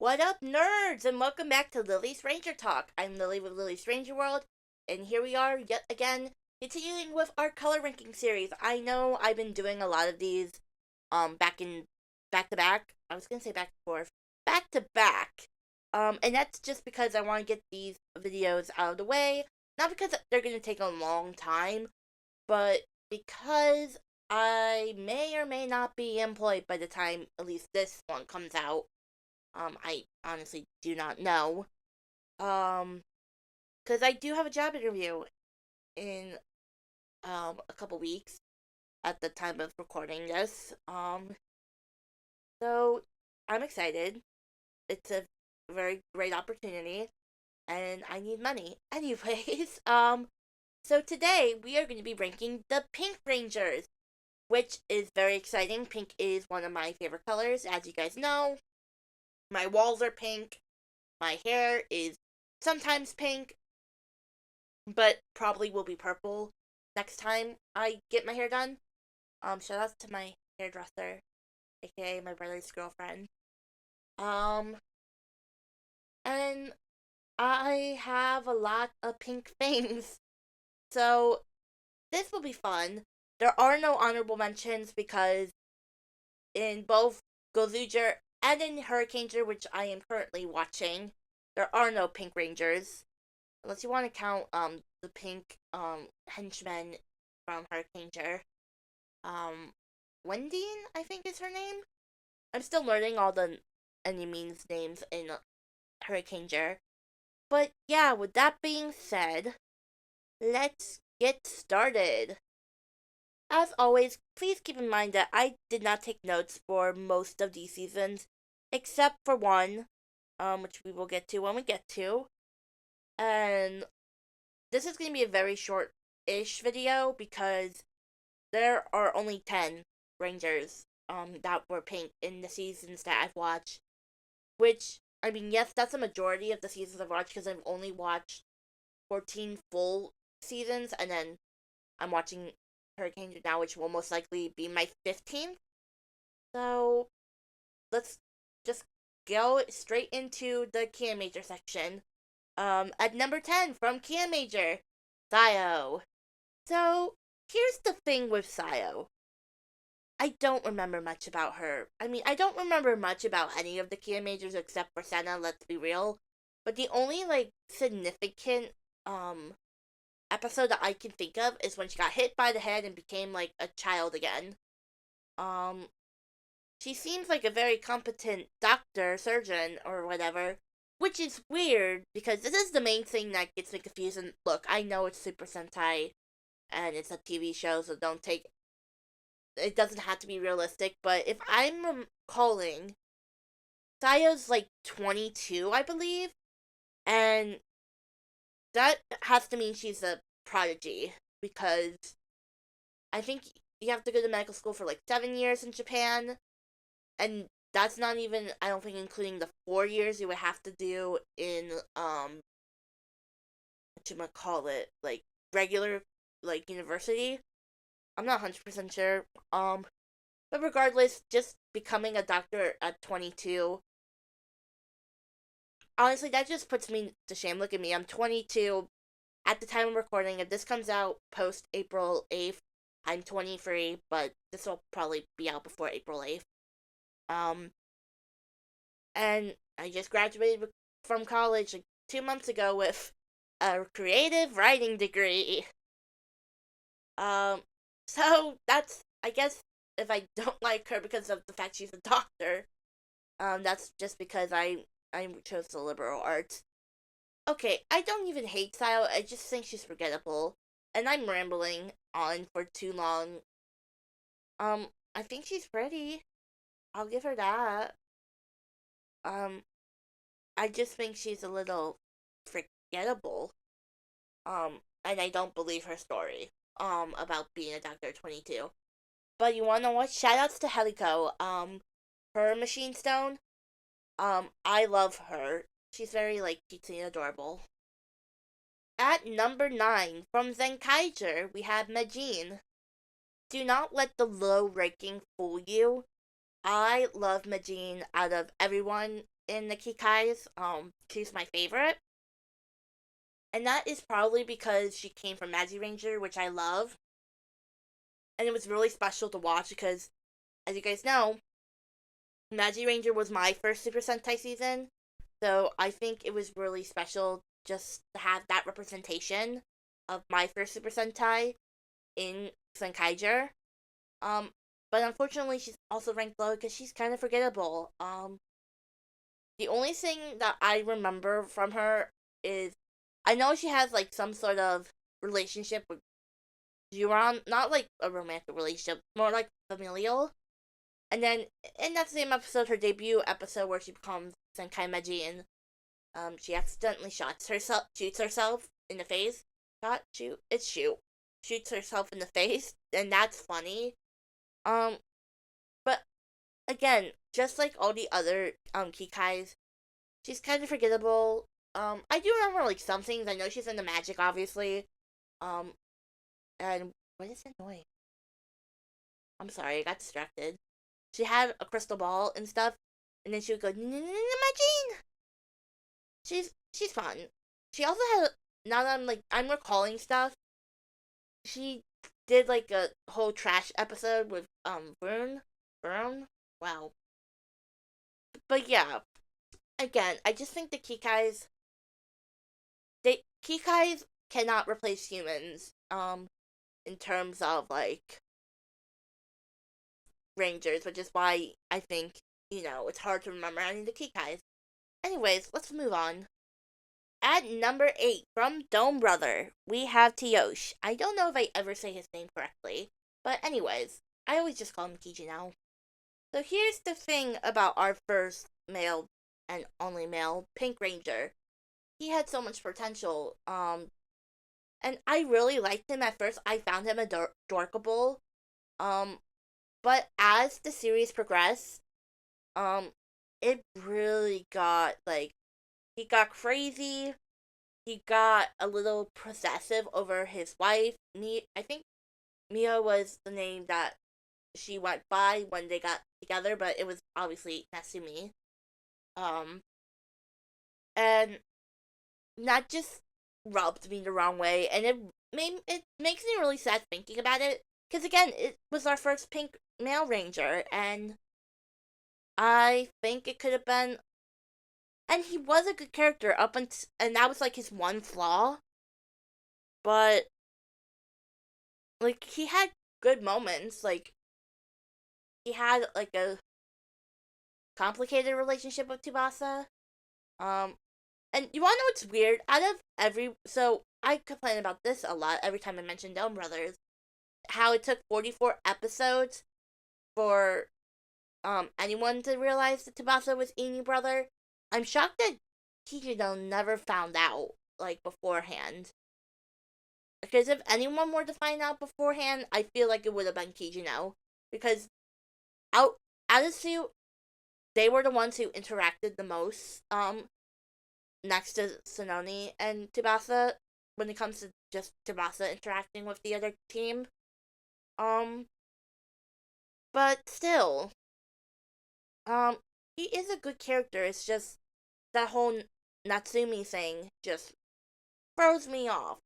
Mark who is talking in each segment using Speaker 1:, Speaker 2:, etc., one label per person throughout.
Speaker 1: What up, nerds? And welcome back to Lily's Ranger Talk. I'm Lily with Lily's Ranger World, and here we are yet again, continuing with our color ranking series. I know I've been doing a lot of these, back to back. I was gonna say back and forth, back to back. And that's just because I want to get these videos out of the way. Not because they're gonna take a long time, but because I may or may not be employed by the time at least this one comes out. I honestly do not know. Because I do have a job interview in a couple weeks at the time of recording this. So I'm excited. It's a very great opportunity, and I need money. Anyways, so today we are going to be ranking the Pink Rangers, which is very exciting. Pink is one of my favorite colors, as you guys know. My walls are pink. My hair is sometimes pink, but probably will be purple next time I get my hair done. Shout out to my hairdresser, aka my brother's girlfriend. Um, and I have a lot of pink things, so this will be fun. There are no honorable mentions because in both Gozuger and in Hurricaneger, which I am currently watching, there are no Pink Rangers. Unless you want to count the pink henchman from Hurricaneger. Wendine, I think is her name. I'm still learning all the enemies names in Hurricaneger. But yeah, with that being said, let's get started. As always, please keep in mind that I did not take notes for most of these seasons, except for one, which we will get to when we get to. And this is going to be a very short-ish video because there are only 10 Rangers that were pink in the seasons that I've watched. Which, I mean, yes, that's a majority of the seasons I've watched because I've only watched 14 full seasons, and then I'm watching Hurricane now, which will most likely be my 15th. So, let's just go straight into the Kia Major section. At number 10 from Kia Major, Sayo. So, here's the thing with Sayo. I don't remember much about her. I mean, I don't remember much about any of the Kia Majors except for Senna, let's be real. But the only, significant, episode that I can think of is when she got hit by the head and became, a child again. Um, she seems like a very competent doctor, surgeon, or whatever. Which is weird, because this is the main thing that gets me confused. And look, I know it's Super Sentai, and it's a TV show, so don't take... It doesn't have to be realistic, but if I'm recalling, Sayo's, 22, I believe, and that has to mean she's a prodigy, because I think you have to go to medical school for, 7 years in Japan, and that's not even, I don't think, including the 4 years you would have to do in, whatchamacallit, regular, university. I'm not 100% sure. But regardless, just becoming a doctor at 22, honestly, that just puts me to shame. Look at me, I'm 22 at the time of recording. If this comes out post April 8th, I'm 23, but this will probably be out before April 8th. And I just graduated from college 2 months ago with a creative writing degree. Um, so that's, I guess, if I don't like her because of the fact she's a doctor, that's just because I chose the liberal arts. Okay, I don't even hate Sayo, I just think she's forgettable. And I'm rambling on for too long. I think she's pretty. I'll give her that. Um, I just think she's a little forgettable. And I don't believe her story, about being a doctor at 22. But you wanna know what? Shoutouts to Helico. Her Machine Stone, I love her. She's very, cutesy and adorable. At number 9, from Zenkaiger, we have Majin. Do not let the low ranking fool you. I love Majin out of everyone. in the Kikais. She's my favorite. And that is probably because she came from Magi Ranger, which I love. And it was really special to watch because, as you guys know, Magi Ranger was my first Super Sentai season. So I think it was really special just to have that representation of my first Super Sentai in Senkaiger. Um, but unfortunately, she's also ranked low because she's kind of forgettable. The only thing that I remember from her is I know she has like some sort of relationship with Juron, not like a romantic relationship, more like familial. And then in that same episode, her debut episode where she becomes Senkai Meiji and she accidentally shoots herself in the face. Shoots herself in the face, and that's funny. Um, but again, just like all the other Kikais, she's kind of forgettable. I do remember like some things. I know she's into magic, obviously. Um, and what is that noise? I'm sorry, I got distracted. She had a crystal ball and stuff, and then she would go, Majin! She's fun. She also had, now that I'm recalling stuff, she did like a whole trash episode with, Burn? Wow. But yeah, again, I just think the Kikais cannot replace humans, in terms of, like, Rangers, which is why I think, it's hard to remember any of the Kikais. Anyways, let's move on. At number 8, from Dome Brother, we have Tiosh. I don't know if I ever say his name correctly, but anyways, I always just call him Kiji now. So here's the thing about our first male and only male Pink Ranger. He had so much potential, and I really liked him at first. I found him adorkable, um, but as the series progressed, um, it really got, like, he got crazy. He got a little possessive over his wife. I think Mia was the name that she went by when they got together, but it was obviously Natsumi. Um, and that just rubbed me the wrong way, and it makes me really sad thinking about it. Because again, it was our first pink male ranger, and I think it could have been. And he was a good character up until, and that was like his one flaw. But like he had good moments. Like he had like a complicated relationship with Tsubasa. Um, and you wanna know what's weird? Out of so I complain about this a lot every time I mention Dome Brothers. How it took 44 episodes for anyone to realize that Tsubasa was Inu brother. I'm shocked that Kijino never found out like beforehand. Because if anyone were to find out beforehand, I feel like it would have been Kijino. Because out Suit, they were the ones who interacted the most, next to Sononi and Tsubasa, when it comes to just Tsubasa interacting with the other team. Um, but still, um, he is a good character. It's just that whole Natsumi thing just throws me off.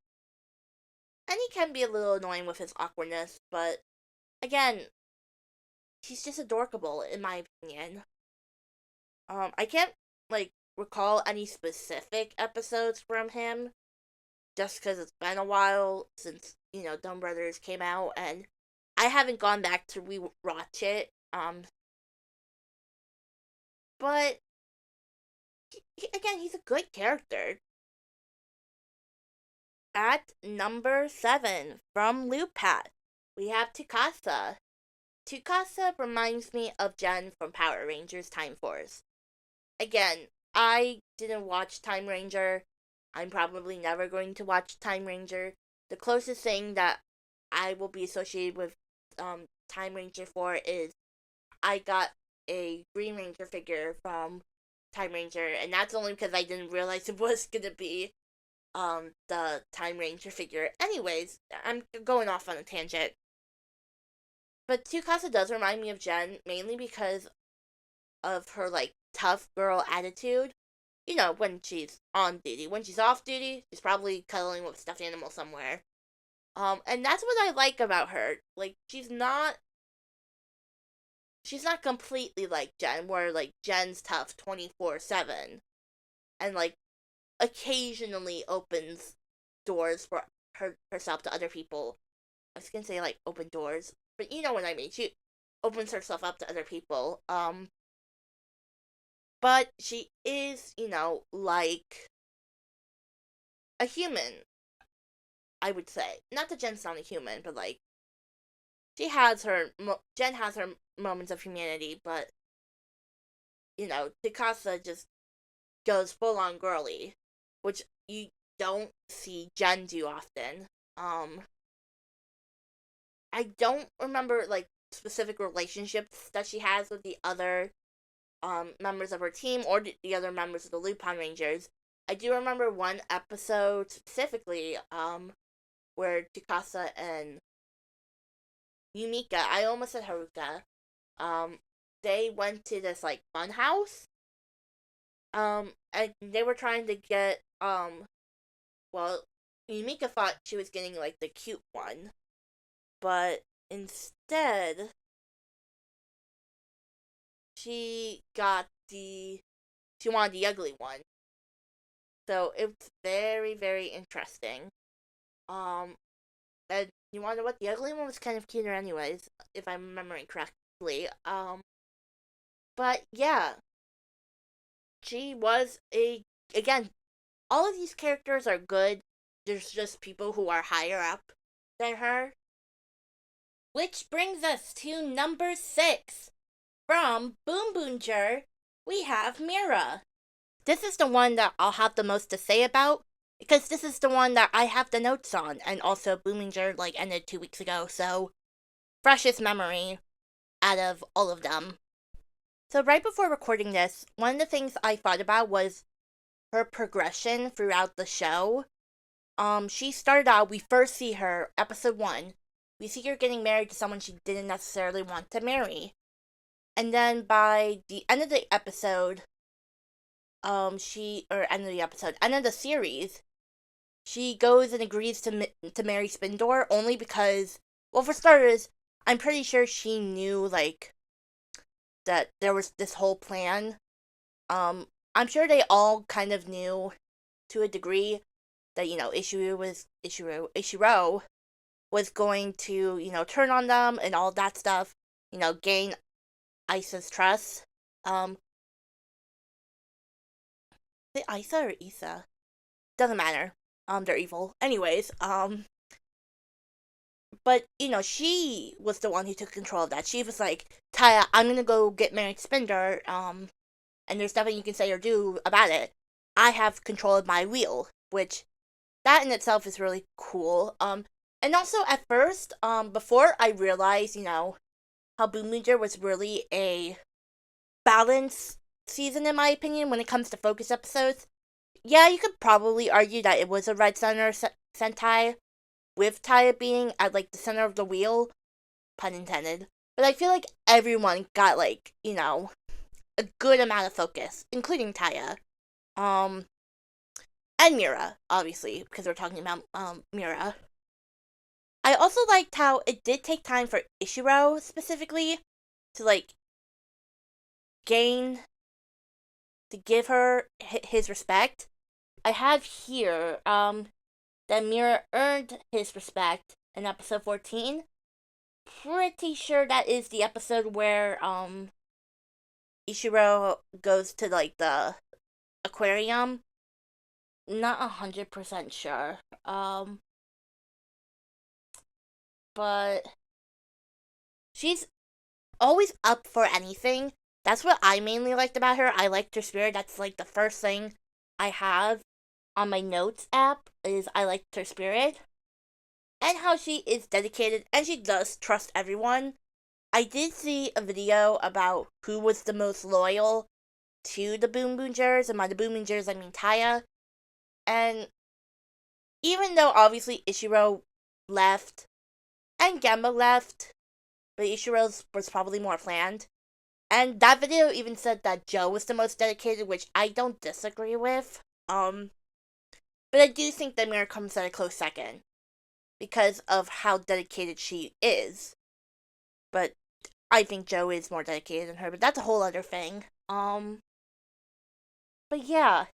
Speaker 1: And he can be a little annoying with his awkwardness, but again, he's just adorkable in my opinion. I can't like recall any specific episodes from him, just because it's been a while since Dumb Brothers came out, and I haven't gone back to rewatch it. But again, he's a good character. At number 7, from Lupat, we have Tsukasa. Tsukasa reminds me of Jen from Power Rangers Time Force. Again, I didn't watch Time Ranger. I'm probably never going to watch Time Ranger. The closest thing that I will be associated with Time Ranger for is I got a Green Ranger figure from Time Ranger, and that's only because I didn't realize it was gonna be the Time Ranger figure. Anyways, I'm going off on a tangent. But Tsukasa does remind me of Jen, mainly because of her like tough girl attitude. When she's on duty. When she's off duty, she's probably cuddling with a stuffed animal somewhere. And that's what I like about her. Like, she's not completely like Jen, where like Jen's tough 24/7, and like occasionally opens doors for herself to other people. I was gonna say like open doors, but you know what I mean. She opens herself up to other people. But she is, like a human, I would say. Not that Jen's not a human, but like Jen has her moments of humanity, but Tikasa just goes full on girly, which you don't see Jen do often. I don't remember like specific relationships that she has with the other members of her team or the other members of the Lupin Rangers. I do remember one episode specifically where Tsukasa and Yumika, I almost said Haruka, they went to this like fun house. And they were trying to get well, Yumika thought she was getting like the cute one, but instead she wanted the ugly one. So it's very, very interesting. And you want to know what? The ugly one was kind of cuter, anyways, if I'm remembering correctly. But yeah, she was again. All of these characters are good. There's just people who are higher up than her. Which brings us to number 6. From Boom Boomjer, we have Mira. This is the one that I'll have the most to say about, because this is the one that I have the notes on, and also Boominger like ended 2 weeks ago, so freshest memory out of all of them. So right before recording this, one of the things I thought about was her progression throughout the show. She started out, we first see her, episode 1, we see her getting married to someone she didn't necessarily want to marry. And then by the end of the episode, end of the series, she goes and agrees to marry Spindor only because, well, for starters, I'm pretty sure she knew, like, that there was this whole plan. I'm sure they all kind of knew, to a degree, that, Ishiro was going to, turn on them and all that stuff, gain Isa's trust. Is it Isa or Isa? Doesn't matter. They're evil. Anyways, but, she was the one who took control of that. She was like, Taya, I'm gonna go get married to Spindor, and there's nothing you can say or do about it. I have control of my wheel, which, that in itself is really cool. And also, at first, before I realized, how Boom Ranger was really a balanced season, in my opinion, when it comes to focus episodes. Yeah, you could probably argue that it was a Red Center Sentai, with Taya being at, like, the center of the wheel, pun intended. But I feel like everyone got, like, a good amount of focus, including Taya. And Mira, obviously, because we're talking about, Mira. I also liked how it did take time for Ishiro, specifically, to, like, to give her his respect. I have here, that Mira earned his respect in episode 14. Pretty sure that is the episode where, Ishiro goes to, like, the aquarium. Not 100% sure. But she's always up for anything. That's what I mainly liked about her. I liked her spirit. That's, like, the first thing I have on my notes app, is I liked her spirit. And how she is dedicated, and she does trust everyone. I did see a video about who was the most loyal to the Boom Boomers, and by the Boom Boomers I mean Taya. And even though obviously Ishiro left, and Gemma left, but Ishiro's was probably more planned, And that video even said that Joe was the most dedicated, which I don't disagree with. But I do think that Mira comes at a close second because of how dedicated she is. But I think Joe is more dedicated than her, but that's a whole other thing. But yeah,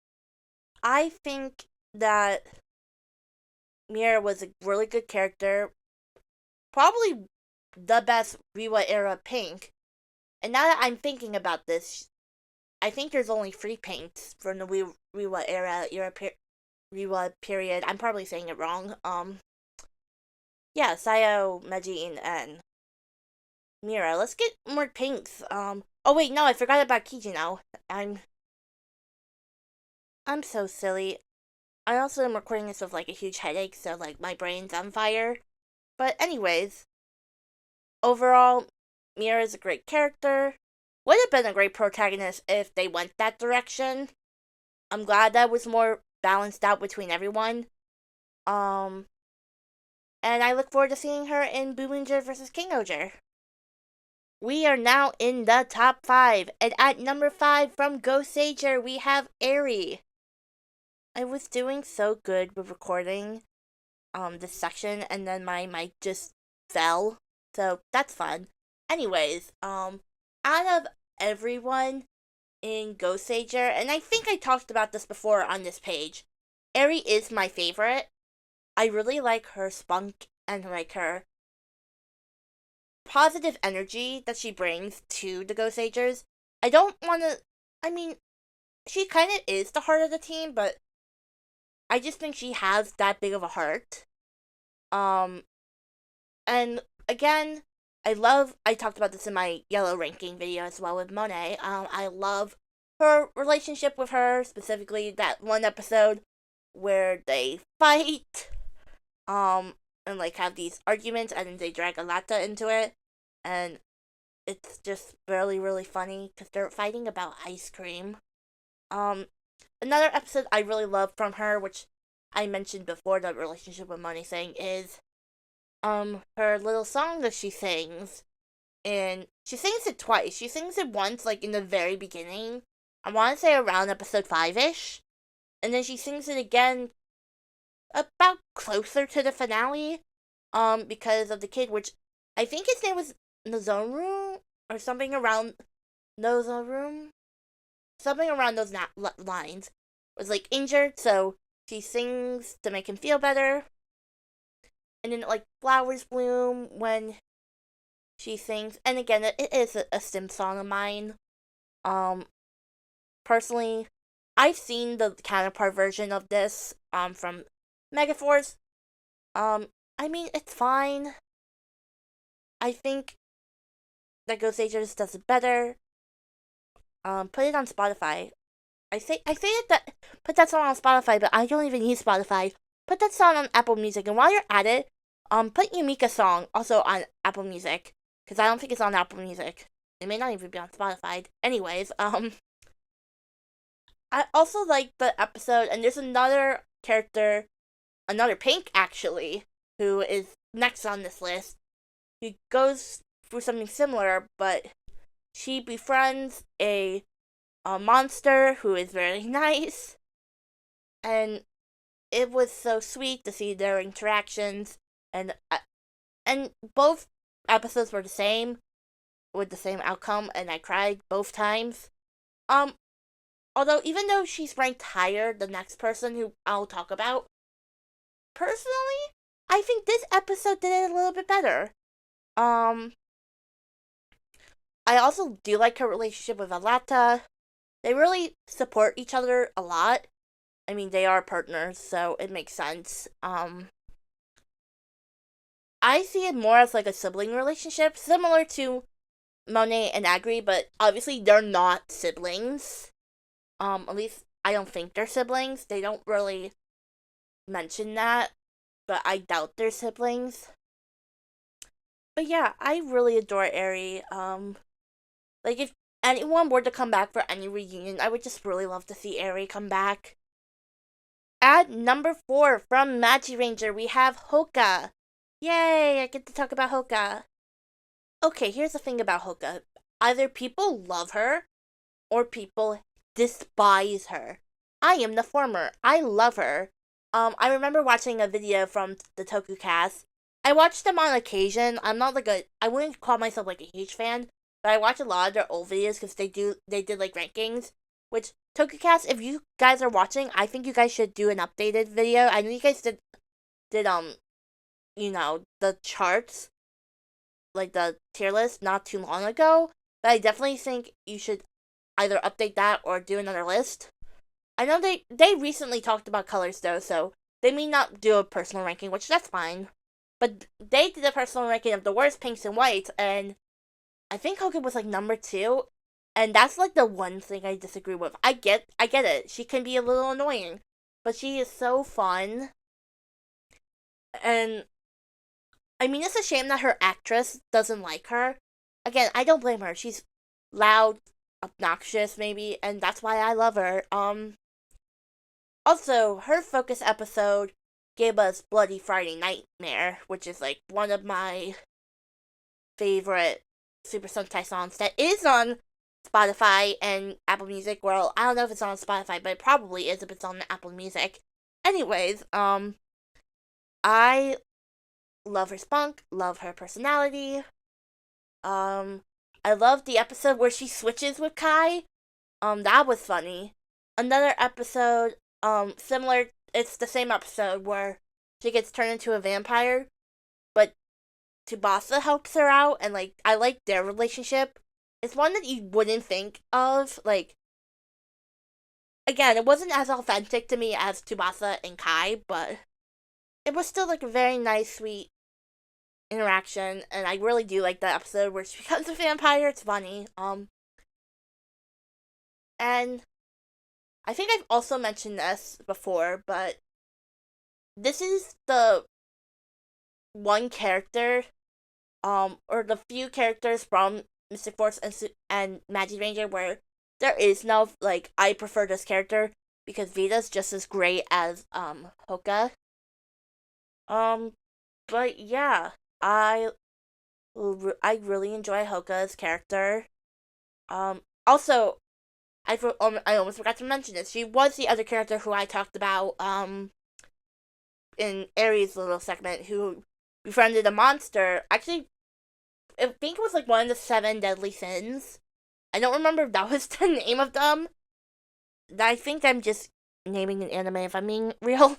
Speaker 1: I think that Mira was a really good character. Probably the best Rewa era Pink. And now that I'm thinking about this, I think there's only 3 Pinks from the Rewa Rewa period. I'm probably saying it wrong. Yeah, Sayo, Meiji, and Mira. Let's get more Pinks. Oh wait, no, I forgot about Kijino. I'm so silly. I also am recording this with like a huge headache, so like my brain's on fire. But anyways, overall, Mira is a great character. Would have been a great protagonist if they went that direction. I'm glad that was more balanced out between everyone. And I look forward to seeing her in Boominger vs. King Oger. We are now in the top 5, and at number 5 from Go Sager, we have Eri. I was doing so good with recording this section, and then my mic just fell, so that's fun. Anyways, out of everyone in Go Sager, and I think I talked about this before on this page, Eri is my favorite. I really like her spunk and like her positive energy that she brings to the Go Sagers. I don't want to. I mean, she kind of is the heart of the team, but I just think she has that big of a heart. And again, I talked about this in my yellow ranking video as well with Monet. I love her relationship with her, specifically that one episode where they fight, and like have these arguments, and then they drag Alata into it, and it's just really, really funny because they're fighting about ice cream. Another episode I really love from her, which I mentioned before, the relationship with Monet saying, is her little song that she sings. And she sings it twice. She sings it once, like, in the very beginning. I want to say around episode 5-ish. And then she sings it again about closer to the finale. Because of the kid, which I think his name was Nozoru, or something around Nozoru. Something around those lines. Was, like, injured, so she sings to make him feel better. And then, like, flowers bloom when she sings. And again, it is a sim song of mine. Personally, I've seen the counterpart version of this, from Megaforce. I mean, it's fine. I think that Ghost Agents does it better. Put it on Spotify. I say that put that song on Spotify, but I don't even use Spotify. Put that song on Apple Music, and while you're at it, put Yumika's song also on Apple Music, because I don't think it's on Apple Music. It may not even be on Spotify. Anyways, I also like the episode, and there's another character, another Pink actually, who is next on this list. Who goes through something similar, but she befriends a monster who is very nice, and it was so sweet to see their interactions, and both episodes were the same, with the same outcome, and I cried both times. Although even though she's ranked higher, the next person who I'll talk about, personally, I think this episode did it a little bit better. I also do like her relationship with Alata. They really support each other a lot. I mean, they are partners, so it makes sense. I see it more as like a sibling relationship, similar to Monet and Agri, but obviously they're not siblings. At least I don't think they're siblings. They don't really mention that, but I doubt they're siblings. But yeah, I really adore Eri. Like if anyone were to come back for any reunion, I would just really love to see Eri come back. At number 4 from Magi Ranger, we have Hoka. Yay, I get to talk about Hoka. Okay, here's the thing about Hoka. either people love her or people despise her. I am the former. I love her. I remember watching a video from the Toku Cast. I watch them on occasion. I'm not like I wouldn't call myself like a huge fan, but I watch a lot of their old videos because they did like rankings. Which Toku Cast, if you guys are watching, I think you guys should do an updated video. I know you guys did the charts, like the tier list, not too long ago. But I definitely think you should either update that or do another list. I know they recently talked about colors though, so they may not do a personal ranking, which that's fine. But they did a personal ranking of the worst pinks and whites, and I think Hogan was like number 2, and that's like the one thing I disagree with. I get it. She can be a little annoying, but she is so fun. And I mean, it's a shame that her actress doesn't like her. Again, I don't blame her. She's loud, obnoxious, maybe, and that's why I love her. Also, her focus episode gave us Bloody Friday Nightmare, which is like one of my favorite Super Sentai songs that is on Spotify and Apple Music. Well, I don't know if it's on Spotify, but it probably is if it's on Apple Music. Anyways, I love her spunk, love her personality. I love the episode where she switches with Kai. That was funny. Another episode, similar, it's the same episode where she gets turned into a vampire, but Tsubasa helps her out, and, like, I like their relationship. It's one that you wouldn't think of, like, again, it wasn't as authentic to me as Tsubasa and Kai, but it was still, like, a very nice, sweet interaction, and I really do like that episode where she becomes a vampire. It's funny. And I think I've also mentioned this before, but this is the one character, or the few characters from Mystic Force and Magic Ranger where there is no, like, I prefer this character because Vita's just as great as, Hoka. But yeah, I really enjoy Hoka's character. Also, I almost forgot to mention this. She was the other character who I talked about, in Aries' little segment, who befriended a monster. Actually, I think it was like one of the 7 deadly sins. I don't remember if that was the name of them. I think I'm just naming an anime if I'm being real.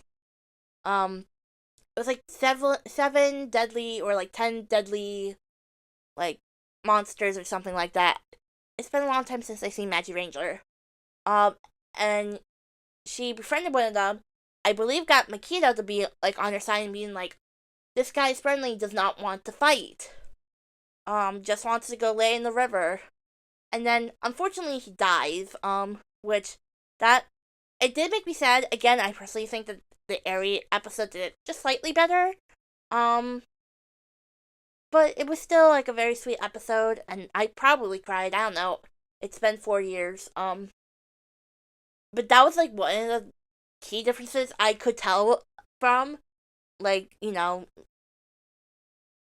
Speaker 1: It was like seven deadly or like 10 deadly, like, monsters or something like that. It's been a long time since I've seen Magic Ranger. And she befriended one of them. I believe got Makita to be, like, on her side and being like, this guy's friendly, does not want to fight. Just wants to go lay in the river. And then, unfortunately, he dies, which, that, it did make me sad. Again, I personally think that the Airy episode did it just slightly better. But it was still, like, a very sweet episode, and I probably cried, I don't know. It's been 4 years, but that was, like, one of the key differences I could tell from, like,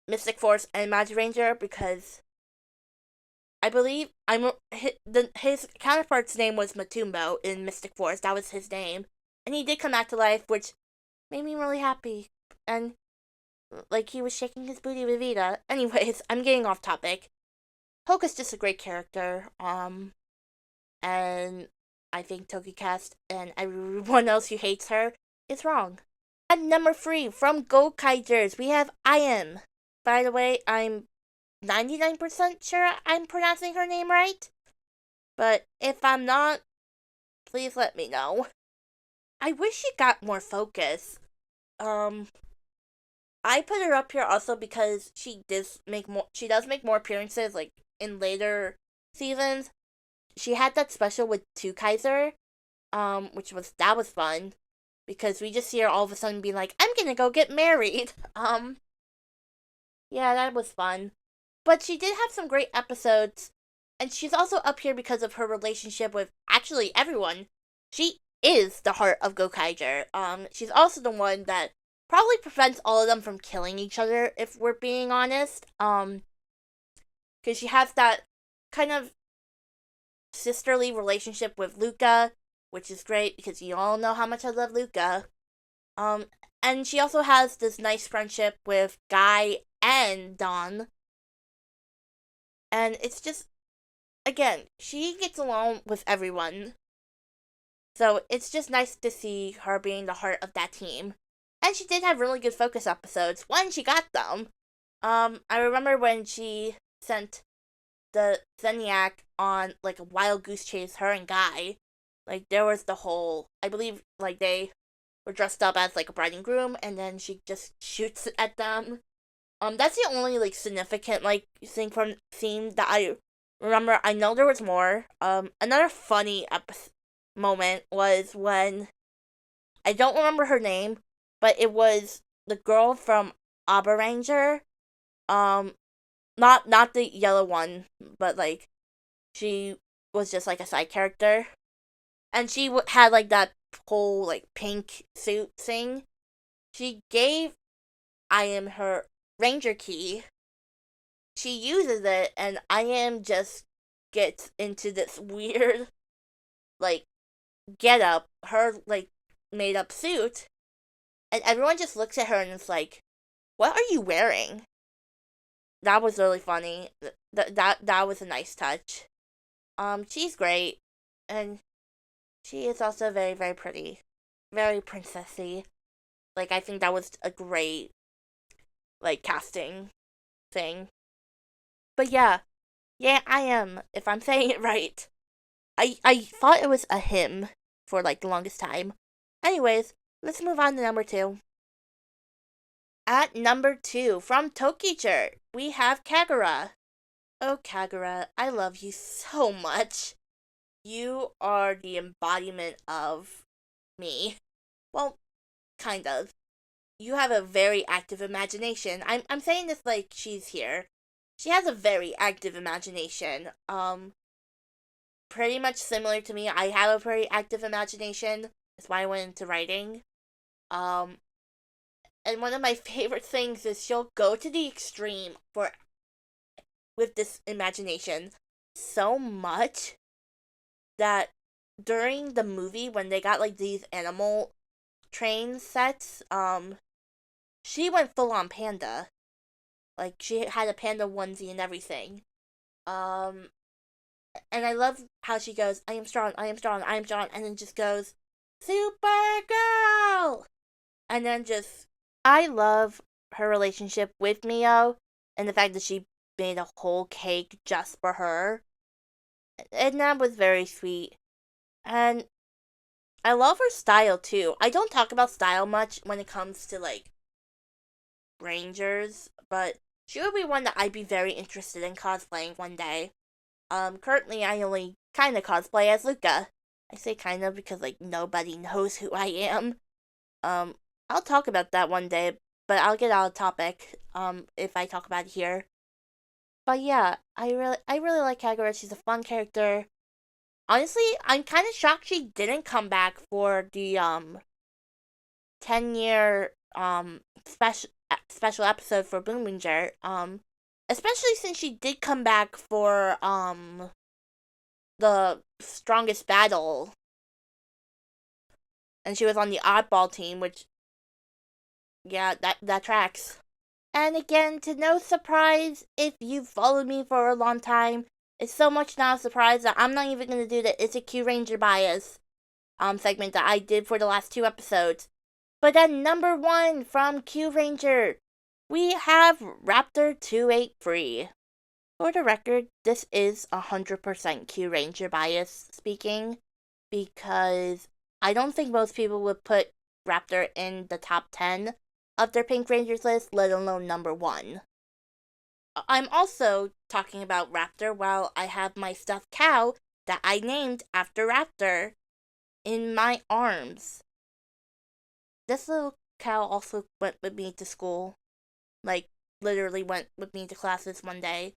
Speaker 1: Mystic Force and Magic Ranger, because I believe his counterpart's name was Matumbo in Mystic Force. That was his name, and he did come back to life, which made me really happy. And, like, he was shaking his booty with Vita. Anyways, I'm getting off topic. Hoka's just a great character. And I think TokiCast and everyone else who hates her is wrong. At number 3, from Go Kaijers, we have Iam. By the way, I'm 99% sure I'm pronouncing her name right. But if I'm not, please let me know. I wish she got more focus. I put her up here also because she does make more appearances, like, in later seasons. She had that special with 2 Kaiser, that was fun. Because we just see her all of a sudden being like, I'm gonna go get married. Yeah, that was fun. But she did have some great episodes, and she's also up here because of her relationship with actually everyone. She is the heart of Gokaiger. She's also the one that probably prevents all of them from killing each other, if we're being honest. Because she has that kind of sisterly relationship with Luca, which is great because you all know how much I love Luca. Um, and she also has this nice friendship with Guy and Don. And it's just, again, she gets along with everyone. So it's just nice to see her being the heart of that team. And she did have really good focus episodes when she got them. I remember when she sent the Zeniac on like a wild goose chase, her and Guy. Like there was the whole, I believe, like they were dressed up as like a bride and groom, and then she just shoots at them. That's the only like significant like thing from scene that I remember. I know there was more. Another funny moment was when I don't remember her name, but it was the girl from Abba Ranger. Um, not the yellow one, but like she was just like a side character, and she had like that whole like pink suit thing. She gave I am her ranger key. She uses it, and I am just gets into this weird like get up, her like made up suit, and everyone just looks at her and is like, "What are you wearing?" That was really funny. That was a nice touch. She's great, and she is also very very pretty, very princessy. Like I think that was a great like casting thing. But yeah, yeah, I am. If I'm saying it right, I thought it was a him for like the longest time. Anyways, let's move on to number two. At number two, from Tokicher, we have Kagura. Oh, Kagura, I love you so much. You are the embodiment of me. Well, kind of. You have a very active imagination. I'm saying this like she's here. She has a very active imagination. Pretty much similar to me. I have a very active imagination. That's why I went into writing. Um, and one of my favorite things is she'll go to the extreme for with this imagination so much that during the movie when they got like these animal train sets, she went full on panda. Like she had a panda onesie and everything. Um, and I love how she goes, "I am strong, I am strong, I am strong," and then just goes, "Supergirl!" And then just, I love her relationship with Mio and the fact that she made a whole cake just for her. And that was very sweet. And I love her style too. I don't talk about style much when it comes to like Rangers, but she would be one that I'd be very interested in cosplaying one day. Currently I only kind of cosplay as Luca. I say kind of because like nobody knows who I am. Um, I'll talk about that one day, but I'll get out of topic. If I talk about it here. But yeah, I really like Kagura. She's a fun character. Honestly, I'm kind of shocked she didn't come back for the 10-year special episode for Boom Ranger. Especially since she did come back for the strongest battle, and she was on the oddball team, which yeah, that tracks. And again, to no surprise, if you've followed me for a long time, it's so much not a surprise that I'm not even gonna do the It's a Q Ranger bias segment that I did for the last two episodes. But at number one from Q Ranger, we have Raptor 283. For the record, this is 100% Q Ranger bias speaking, because I don't think most people would put Raptor in the top 10 of their Pink Rangers list, let alone number one. I'm also talking about Raptor while I have my stuffed cow that I named after Raptor in my arms. This little cow also went with me to school. Like, literally went with me to classes one day.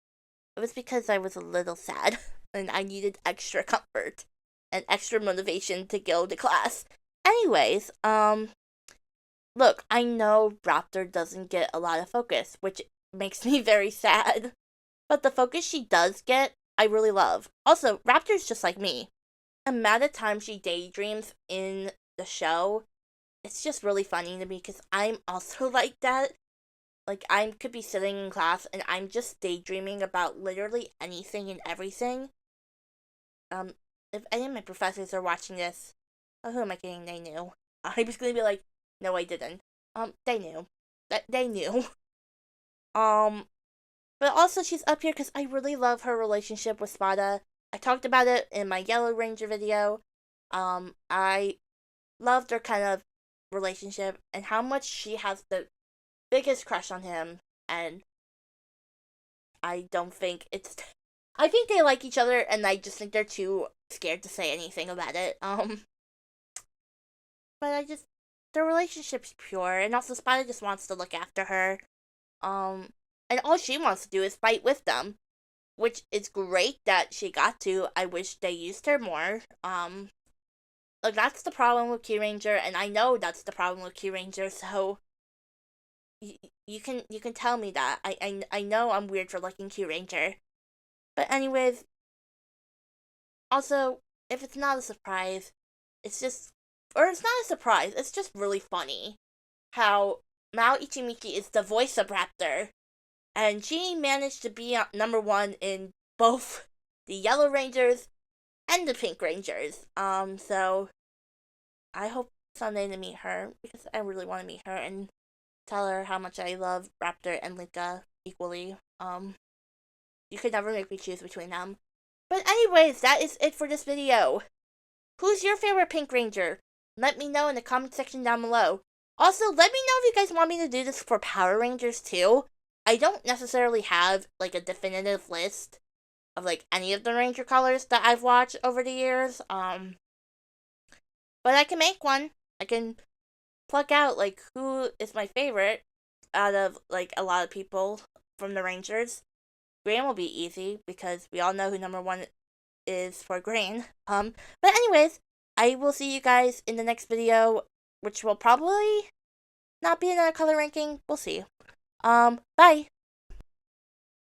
Speaker 1: It was because I was a little sad and I needed extra comfort and extra motivation to go to class. Anyways, look, I know Raptor doesn't get a lot of focus, which makes me very sad. But the focus she does get I really love. Also, Raptor's just like me. The amount of time she daydreams in the show, it's just really funny to me because I'm also like that. Like, I could be sitting in class and I'm just daydreaming about literally anything and everything. Um, if any of my professors are watching this, oh, who am I kidding? They knew. I was gonna be like, no, I didn't. They knew. That they knew. Um, but also she's up here because I really love her relationship with Spada. I talked about it in my Yellow Ranger video. I loved their kind of relationship and how much she has the biggest crush on him, and I don't think it's. I think they like each other, and I just think they're too scared to say anything about it. But I just their relationship's pure, and also Spider just wants to look after her. Um, and all she wants to do is fight with them, which is great that she got to. I wish they used her more. Like that's the problem with Key Ranger, and I know that's the problem with Key Ranger. So you can tell me that. I know I'm weird for liking Key Ranger, but anyways, also if it's not a surprise, it's just or it's not a surprise. It's just really funny how Mao Ichimiki is the voice of Raptor, and she managed to be number one in both the Yellow Rangers and the Pink Rangers. So I hope someday to meet her because I really want to meet her and tell her how much I love Raptor and Linka equally. You could never make me choose between them. But anyways, that is it for this video. Who's your favorite Pink Ranger? Let me know in the comment section down below. Also, let me know if you guys want me to do this for Power Rangers too. I don't necessarily have like a definitive list of like any of the Ranger colors that I've watched over the years. But I can make one. I can pluck out like who is my favorite out of like a lot of people from the Rangers. Green will be easy because we all know who number one is for Green. But anyways, I will see you guys in the next video, which will probably not be another color ranking. We'll see. Bye.